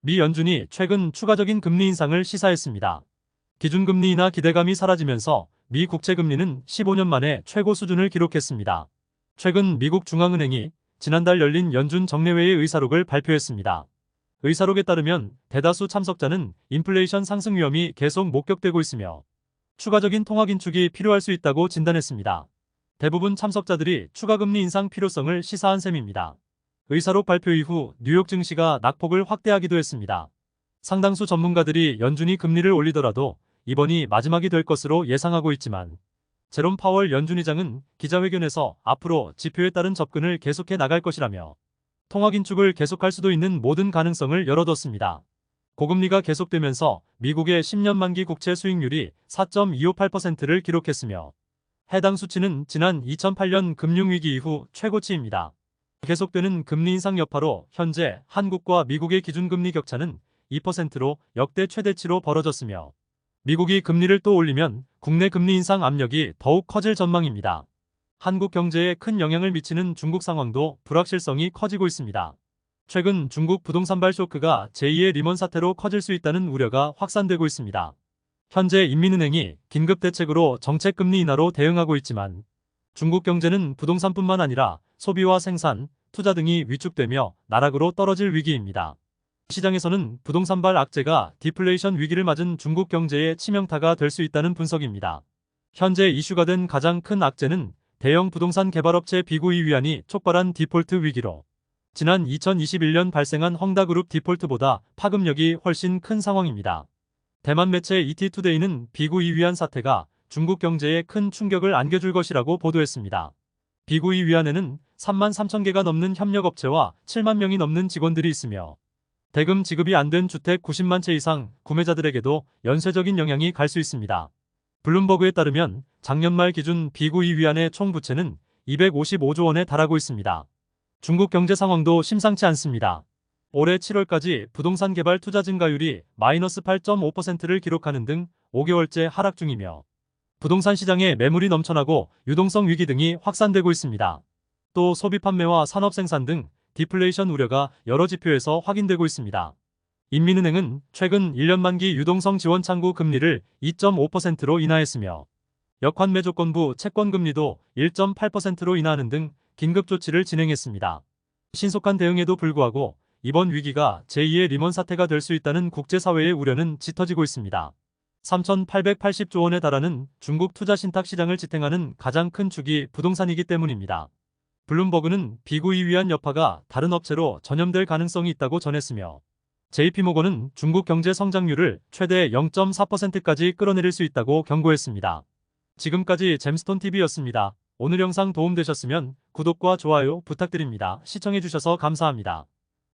미 연준이 최근 추가적인 금리 인상을 시사했습니다. 기준금리 인하 기대감이 사라지면서 미 국채금리는 15년 만에 최고 수준을 기록했습니다. 최근 미국 중앙은행이 지난달 열린 연준 정례회의 의사록을 발표했습니다. 의사록에 따르면 대다수 참석자는 인플레이션 상승 위험이 계속 목격되고 있으며 추가적인 통화 긴축이 필요할 수 있다고 진단했습니다. 대부분 참석자들이 추가 금리 인상 필요성을 시사한 셈입니다. 의사록 발표 이후 뉴욕 증시가 낙폭을 확대하기도 했습니다. 상당수 전문가들이 연준이 금리를 올리더라도 이번이 마지막이 될 것으로 예상하고 있지만 제롬 파월 연준 의장은 기자회견에서 앞으로 지표에 따른 접근을 계속해 나갈 것이라며 통화 긴축을 계속할 수도 있는 모든 가능성을 열어뒀습니다. 고금리가 계속되면서 미국의 10년 만기 국채 수익률이 4.258%를 기록했으며 해당 수치는 지난 2008년 금융위기 이후 최고치입니다. 계속되는 금리 인상 여파로 현재 한국과 미국의 기준금리 격차는 2%로 역대 최대치로 벌어졌으며 미국이 금리를 또 올리면 국내 금리 인상 압력이 더욱 커질 전망입니다. 한국 경제에 큰 영향을 미치는 중국 상황도 불확실성이 커지고 있습니다. 최근 중국 부동산발 쇼크가 제2의 리먼 사태로 커질 수 있다는 우려가 확산되고 있습니다. 현재 인민은행이 긴급대책으로 정책금리 인하로 대응하고 있지만 중국 경제는 부동산뿐만 아니라 소비와 생산, 투자 등이 위축되며 나락으로 떨어질 위기입니다. 시장에서는 부동산발 악재가 디플레이션 위기를 맞은 중국 경제의 치명타가 될 수 있다는 분석입니다. 현재 이슈가 된 가장 큰 악재는 대형 부동산 개발업체 비구이 위안이 촉발한 디폴트 위기로 지난 2021년 발생한 헝다그룹 디폴트보다 파급력이 훨씬 큰 상황입니다. 대만 매체 ETtoDay는 비구이 위안 사태가 중국 경제에 큰 충격을 안겨줄 것이라고 보도했습니다. 비구이 위안에는 3만 3천 개가 넘는 협력업체와 7만 명이 넘는 직원들이 있으며 대금 지급이 안 된 주택 90만 채 이상 구매자들에게도 연쇄적인 영향이 갈 수 있습니다. 블룸버그에 따르면 작년 말 기준 비구이 위안의 총 부채는 255조 원에 달하고 있습니다. 중국 경제 상황도 심상치 않습니다. 올해 7월까지 부동산 개발 투자 증가율이 마이너스 8.5%를 기록하는 등 5개월째 하락 중이며 부동산 시장에 매물이 넘쳐나고 유동성 위기 등이 확산되고 있습니다. 또 소비 판매와 산업 생산 등 디플레이션 우려가 여러 지표에서 확인되고 있습니다. 인민은행은 최근 1년 만기 유동성 지원 창구 금리를 2.5%로 인하했으며 역환매 조건부 채권 금리도 1.8%로 인하하는 등 긴급 조치를 진행했습니다. 신속한 대응에도 불구하고 이번 위기가 제2의 리먼 사태가 될 수 있다는 국제사회의 우려는 짙어지고 있습니다. 3,880조 원에 달하는 중국 투자 신탁 시장을 지탱하는 가장 큰 축이 부동산이기 때문입니다. 블룸버그는 비구이 위안 여파가 다른 업체로 전염될 가능성이 있다고 전했으며 JP모건은 중국 경제 성장률을 최대 0.4%까지 끌어내릴 수 있다고 경고했습니다. 지금까지 잼스톤TV였습니다. 오늘 영상 도움되셨으면 구독과 좋아요 부탁드립니다. 시청해주셔서 감사합니다.